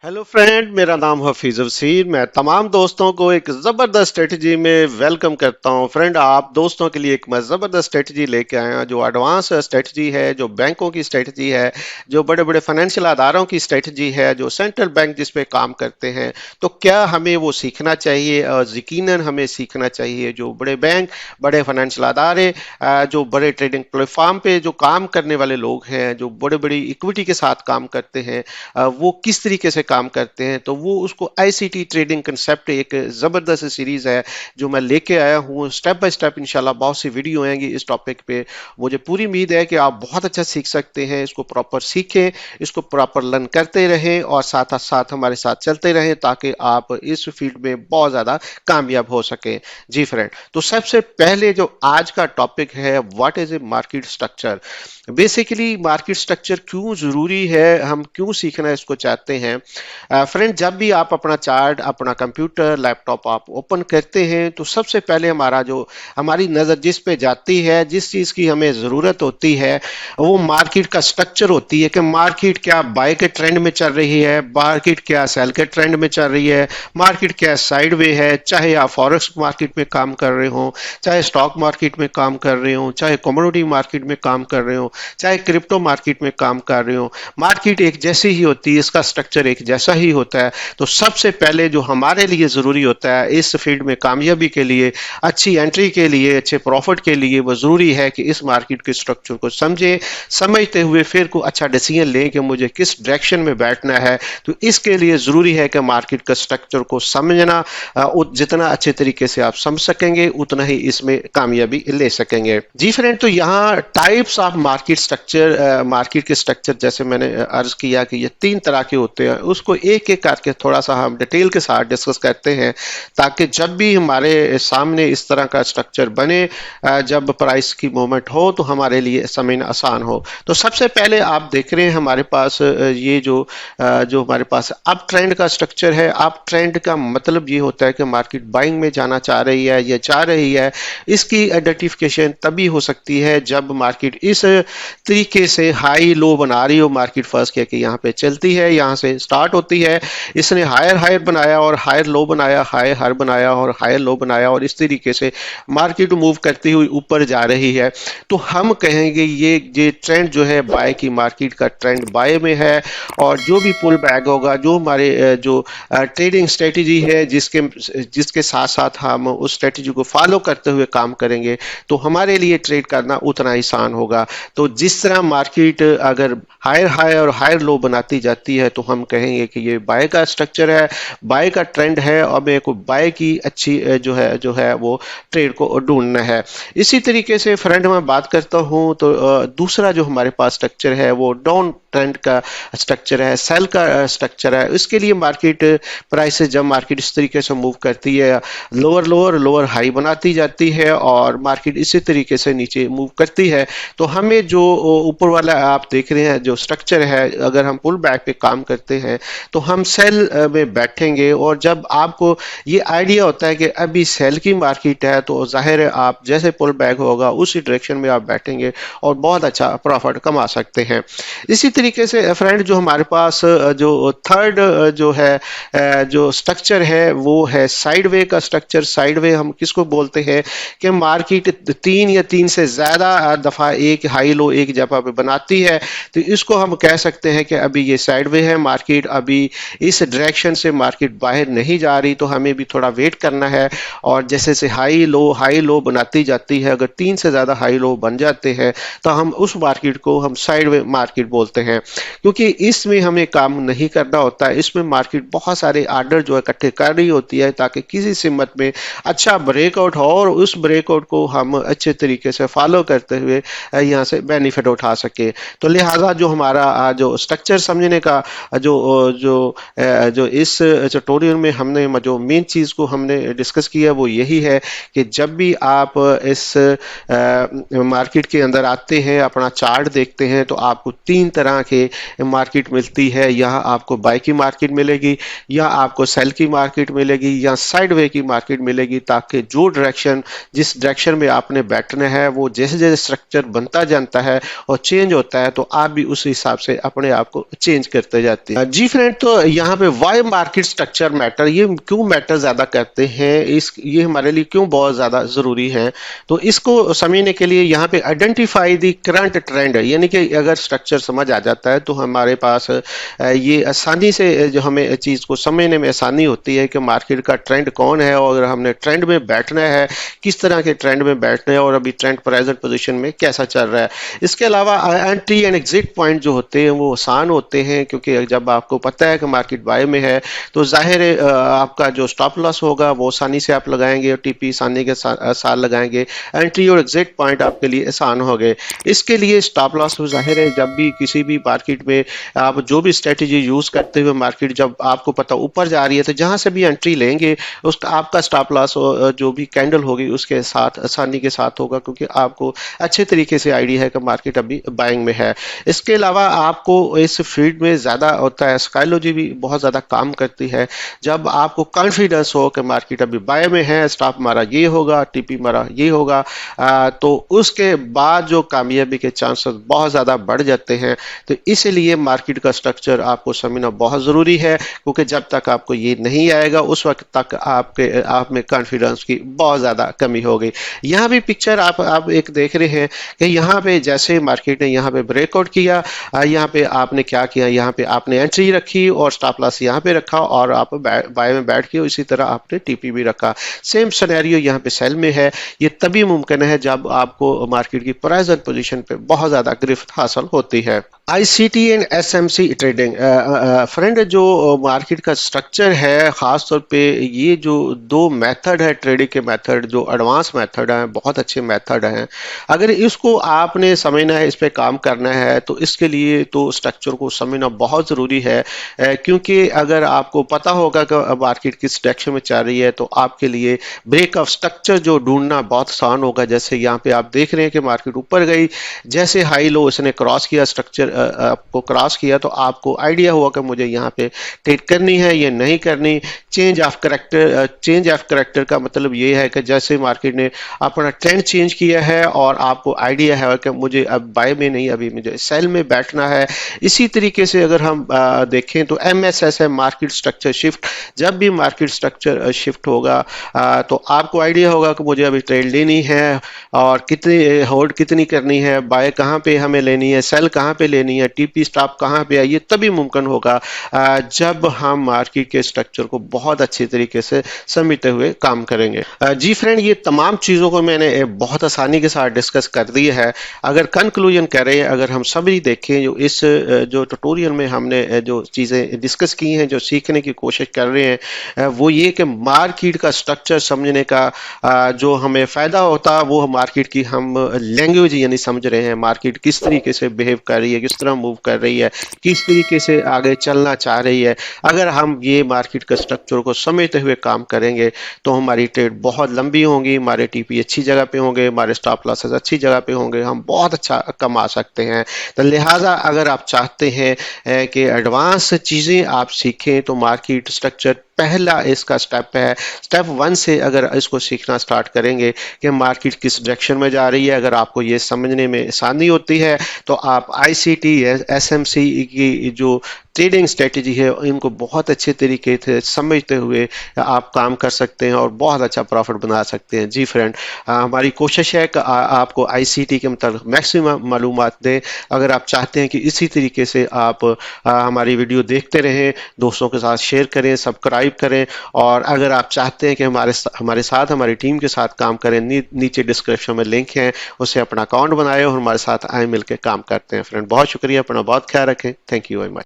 Hello friend, मेरा नाम हफीज अफसीर। मैं तमाम दोस्तों को एक ज़बरदस्त स्ट्रेटजी में वेलकम करता हूं। फ्रेंड, आप दोस्तों के लिए एक मैं ज़बरदस्त स्ट्रेटजी लेके आया हूं, जो एडवांस स्ट्रेटजी है, जो बैंकों की स्ट्रेटजी है, जो बड़े बड़े फाइनेंशियल अदारों की स्ट्रेटजी है, जो सेंट्रल बैंक जिस पे काम करते हैं। तो क्या हमें वो सीखना चाहिए? और यकीनन हमें सीखना चाहिए। जो बड़े बैंक, बड़े फाइनेंशियल अदारे, जो बड़े ट्रेडिंग प्लेटफॉर्म पे जो काम करने वाले लोग हैं, जो बड़े बड़ी इक्विटी के साथ काम करते हैं, वो किस तरीके से काम करते हैं। तो वो उसको आईसीटी ट्रेडिंग कंसेप्ट एक ज़बरदस्त सीरीज़ है जो मैं लेके आया हूँ। स्टेप बाय स्टेप इंशाल्लाह बहुत सी वीडियो आएंगी इस टॉपिक पे। मुझे पूरी उम्मीद है कि आप बहुत अच्छा सीख सकते हैं। इसको प्रॉपर सीखें, इसको प्रॉपर लर्न करते रहें और साथ साथ हमारे साथ चलते रहें, ताकि आप इस फील्ड में बहुत ज़्यादा कामयाब हो सकें। जी फ्रेंड, तो सबसे पहले जो आज का टॉपिक है, what is a market structure. Basically market structure क्यों ज़रूरी है, हम क्यों सीखना इसको चाहते हैं। फ्रेंड, जब भी आप अपना चार्ट, अपना कंप्यूटर, लैपटॉप आप ओपन करते हैं, तो सबसे पहले हमारी नज़र जिस पे जाती है, जिस चीज़ की हमें ज़रूरत होती है, वो मार्केट का स्ट्रक्चर होती है। कि मार्केट क्या बाय के ट्रेंड में चल रही है, मार्केट क्या सेल के ट्रेंड में चल रही है, मार्केट क्या साइडवे है। चाहे आप फॉरेक्स मार्केट में काम कर रहे हो, चाहे स्टॉक मार्केट में काम कर रहे हो, चाहे कमोडिटी मार्केट में काम कर रहे हो, चाहे क्रिप्टो मार्केट में काम कर रहे हो, मार्केट एक जैसी ही होती है, इसका स्ट्रक्चर एक जैसा ही होता है। तो सबसे पहले जो हमारे लिए ज़रूरी होता है इस फील्ड में कामयाबी के लिए, अच्छी एंट्री के लिए, अच्छे प्रॉफिट के लिए, वो ज़रूरी है कि इस मार्केट के स्ट्रक्चर को समझें। समझते हुए फिर को अच्छा डिसीजन लें कि मुझे किस डायरेक्शन में बैठना है। तो इसके लिए ज़रूरी है कि मार्केट का स्ट्रक्चर को समझना, जितना अच्छे तरीके से आप समझ सकेंगे उतना ही इसमें कामयाबी ले सकेंगे। जी फ्रेंड, तो यहाँ types of market structure, market के स्ट्रक्चर जैसे मैंने अर्ज किया कि ये तीन तरह के होते हैं, उसको एक एक करके थोड़ा सा हम डिटेल के साथ डिस्कस करते हैं, ताकि जब भी हमारे सामने इस तरह का स्ट्रक्चर बने, जब प्राइस की मूवमेंट हो, तो हमारे लिए समझना आसान हो। तो सबसे पहले आप देख रहे हैं हमारे पास ये जो हमारे पास अप ट्रेंड का स्ट्रक्चर है। अप ट्रेंड का मतलब ये होता है कि मार्केट बाइंग में जाना चाह रही है या चाह रही है। इसकी आइडेंटिफिकेशन तभी हो सकती है जब मार्केट इस तरीके से हाई लो बना रही हो। मार्केट फर्स्ट क्या कि यहाँ पे चलती है, यहाँ से स्टार्ट होती है, इसने हायर हायर बनाया और हायर लो बनाया, हायर हायर बनाया और हायर लो बनाया, और इस तरीके से मार्केट मूव करती हुई ऊपर जा रही है। तो हम कहेंगे ये ट्रेंड जो है बाय की, मार्केट का ट्रेंड बाय में है। और जो भी पुल बैक होगा, जो हमारे जो ट्रेडिंग स्ट्रेटजी है, जिसके साथ साथ हम उस स्ट्रेटजी को फॉलो करते हुए काम करेंगे, तो हमारे लिए ट्रेड करना उतना आसान होगा। तो जिस तरह मार्केट अगर हायर हाई और हायर लो बनाती जाती है, तो हम कहेंगे कि ये बाय का स्ट्रक्चर है, बाय का ट्रेंड है, और मेरे को बाय की अच्छी जो है वो ट्रेड को ढूंढना है। इसी तरीके से फ्रेंड मैं बात करता हूँ, तो दूसरा जो हमारे पास स्ट्रक्चर है वो डाउन ट्रेंड का स्ट्रक्चर है, सेल का स्ट्रक्चर है। इसके लिए मार्केट प्राइसेस, जब मार्केट इस तरीके से मूव करती है, लोअर लोअर लोअर हाई बनाती जाती है और मार्केट इसी तरीके से नीचे मूव करती है, तो हमें जो ऊपर वाला आप देख रहे हैं जो स्ट्रक्चर है, अगर हम पुल बैक पे काम करते हैं तो हम सेल में बैठेंगे। और जब आपको ये आइडिया होता है कि अभी सेल की मार्केट है, तो जाहिर है आप जैसे पुल बैक होगा उसी डायरेक्शन में आप बैठेंगे और बहुत अच्छा प्रॉफिट कमा सकते हैं। इसी तरीके से फ्रेंड, जो हमारे पास जो थर्ड जो है जो स्ट्रक्चर है वो है साइडवे का स्ट्रक्चर। साइडवे हम किसको बोलते हैं कि मार्केट तीन या तीन से ज़्यादा दफ़ा एक हाई लो एक जगह पे बनाती है, तो इसको हम कह सकते हैं कि अभी ये साइडवे है। मार्केट अभी इस डायरेक्शन से मार्केट बाहर नहीं जा रही, तो हमें भी थोड़ा वेट करना है। और जैसे से हाई लो बनाती जाती है, अगर तीन से ज़्यादा हाई लो बन जाते हैं, तो हम उस मार्केट को हम साइडवे मार्केट बोलते हैं। क्योंकि इसमें हमें काम नहीं करना होता है, इसमें मार्केट बहुत सारे आर्डर जो है इकट्ठे कर रही होती है, ताकि किसी सिमत में अच्छा ब्रेकआउट हो और उस ब्रेकआउट को हम अच्छे तरीके से फॉलो करते हुए यहाँ से बेनिफिट उठा सके। तो लिहाजा जो हमारा जो स्ट्रक्चर समझने का जो जो जो इस ट्यूटोरियल में हमने जो मेन चीज़ को हमने डिस्कस किया वो यही है कि जब भी आप इस मार्केट के अंदर आते हैं, अपना चार्ट देखते हैं, तो आपको तीन तरह की मार्केट मिलती है, यहाँ आपको बाय की मार्केट मिलेगी या आपको सेल की मार्केट मिलेगी या साइडवे की मार्केट मिलेगी, ताकि जो डायरेक्शन जिस डायरेक्शन में आपने बैठना है वो जैसे जैसे स्ट्रक्चर बनता जाता है और चेंज होता है तो आप भी उस हिसाब से अपने आप को चेंज करते जाते हैं। जी फ्रेंड, तो यहाँ पे वाई मार्केट स्ट्रक्चर मैटर, ये क्यों मैटर ज्यादा करते हैं, इस ये हमारे लिए क्यों बहुत ज्यादा जरूरी है, तो इसको समझने के लिए यहाँ पे आइडेंटिफाई द करंट ट्रेंड, यानी कि अगर स्ट्रक्चर समझ आ जाता है तो हमारे पास ये आसानी से जो हमें चीज को समझने में आसानी होती है कि मार्केट का ट्रेंड कौन है और अगर हमने ट्रेंड में बैठना है किस तरह के ट्रेंड में बैठना है और अभी ट्रेंड प्रेजेंट पोजीशन में कैसा चल रहा है। इसके अलावा एंट्री एंड एग्जिट पॉइंट जो होते हैं वो आसान होते हैं, क्योंकि जब आपको पता है कि मार्केट बाय में है तो जाहिर है आपका जो स्टॉप लॉस होगा वो आसानी से आप लगाएंगे और टीपी आसानी के साथ लगाएंगे। एंट्री और एग्जिट पॉइंट आपके लिए आसान हो गए। इसके लिए स्टॉप लॉस जाहिर है जब भी किसी भी मार्केट में आप जो भी स्ट्रेटेजी यूज करते हुए मार्केट जब आपको पता ऊपर जा रही है तो जहां से भी एंट्री लेंगे उसका आपका स्टॉप लॉस जो भी कैंडल होगी उसके साथ आसानी के साथ होगा, क्योंकि आपको अच्छे तरीके से आइडिया है कि मार्केट अभी बाइंग में है। इसके अलावा आपको इस फील्ड में ज्यादा होता है साइकोलॉजी भी बहुत ज्यादा काम करती है। जब आपको कॉन्फिडेंस हो कि मार्केट अभी बाय में है, स्टॉप मारा ये होगा, टीपी मारा ये होगा, तो उसके बाद जो कामयाबी के चांसेस बहुत ज्यादा बढ़ जाते हैं। तो इसीलिए मार्केट का स्ट्रक्चर आपको समझना बहुत जरूरी है, क्योंकि जब तक आपको ये नहीं आएगा उस वक्त तक आप में कॉन्फिडेंस की बहुत ज्यादा कमी होगी। यहाँ भी पिक्चर आप एक देख रहे हैं कि यहाँ पे जैसे मार्केट ने यहाँ पे ब्रेकआउट किया, यहाँ पे आपने क्या किया, यहाँ पे आपने एंट्री रखी और स्टॉप लॉस यहाँ पे रखा और आप बाय में बैठ के इसी तरह आपने टीपी भी रखा। सेम सिनेरियो यहाँ पे सेल में है। ये तभी मुमकिन है जब आपको मार्केट की प्रेजेंट पोजीशन पे बहुत ज्यादा गिरफ्त हासिल होती है। ICT and SMC trading, friend, जो मार्केट का स्ट्रक्चर है खास तौर पे ये जो दो मेथड है ट्रेडिंग के मेथड, जो एडवांस मेथड है, बहुत अच्छे मेथड हैं। अगर इसको आपने समझना है, इस पे काम करना है, तो इसके लिए तो स्ट्रक्चर को समझना बहुत ज़रूरी है, क्योंकि अगर आपको पता होगा कि मार्केट किस डायरेक्शन में चल रही है तो आपके लिए ब्रेक ऑफ स्ट्रक्चर जो ढूंढना बहुत आसान होगा। जैसे यहाँ पे आप देख रहे हैं कि मार्केट ऊपर गई, जैसे हाई लो इसने क्रॉस किया, स्ट्रक्चर आपको क्रॉस किया, तो आपको आइडिया हुआ कि मुझे यहाँ पे ट्रेड करनी है या नहीं करनी। चेंज ऑफ करेक्टर का मतलब ये है कि जैसे मार्केट ने अपना ट्रेंड चेंज किया है और आपको आइडिया है कि मुझे अब बाय में नहीं, अभी मुझे सेल में बैठना है। इसी तरीके से अगर हम देखें तो एमएसएस है, मार्केट स्ट्रक्चर शिफ्ट। जब भी मार्केट स्ट्रक्चर शिफ्ट होगा तो आपको आइडिया होगा कि मुझे अभी ट्रेड लेनी है और कितनी होल्ड कितनी करनी है, बाय कहाँ पे हमें लेनी है, सेल कहाँ पे लेनी है, टीपी स्टॉप कहाँ पे है। ये तभी मुमकिन होगा जब हम मार्केट के स्ट्रक्चर को बहुत अच्छे तरीके से समझते हुए काम करेंगे। जी फ्रेंड, ये तमाम चीज़ों को मैंने बहुत आसानी के साथ डिस्कस कर दी है। अगर कंक्लूजन करें, अगर हम सभी देखें जो इस जो ट्यूटोरियल में हमने जो चीज़ें डिस्कस की हैं, जो सीखने की कोशिश कर रहे हैं, वो ये कि मार्केट का स्ट्रक्चर समझने का जो हमें फ़ायदा होता है वो मार्केट की हम लैंग्वेज यानी समझ रहे हैं, मार्केट किस तरीके से बिहेव कर रही है, किस तरह मूव कर रही है, किस तरीके से आगे चलना चाह रही है। अगर हम ये मार्केट के स्ट्रक्चर को समझते हुए काम करेंगे तो हमारी ट्रेड बहुत लंबी होंगी, हमारे टीपी अच्छी जगह पे होंगे, हमारे स्टॉप लॉसेस अच्छी जगह पे होंगे, हम बहुत अच्छा कमा सकते हैं। तो लिहाजा अगर आप चाहते हैं कि एडवांस चीज़ें आप सीखें तो मार्केट स्ट्रक्चर पहला इसका स्टेप है। स्टेप 1 से अगर इसको सीखना स्टार्ट करेंगे कि मार्केट किस डायरेक्शन में जा रही है, अगर आपको ये समझने में आसानी होती है तो आप आईसीटी एसएमसी की जो ट्रेडिंग स्ट्रेटेजी है इनको बहुत अच्छे तरीके से समझते हुए आप काम कर सकते हैं और बहुत अच्छा प्रॉफिट बना सकते हैं। जी फ्रेंड, हमारी कोशिश है कि आपको आईसीटी के मतलब मैक्सिमम मालूमात दें। अगर आप चाहते हैं कि इसी तरीके से आप हमारी वीडियो देखते रहें, दोस्तों के साथ शेयर करें, सब्सक्राइब करें, और अगर आप चाहते हैं कि हमारे साथ हमारी टीम के साथ काम करें, नीचे डिस्क्रिप्शन में लिंक है, उससे अपना अकाउंट बनाएं और हमारे साथ आए मिलकर काम करते हैं। फ्रेंड, बहुत शुक्रिया, अपना बहुत ख्याल रखें। Thank you very much.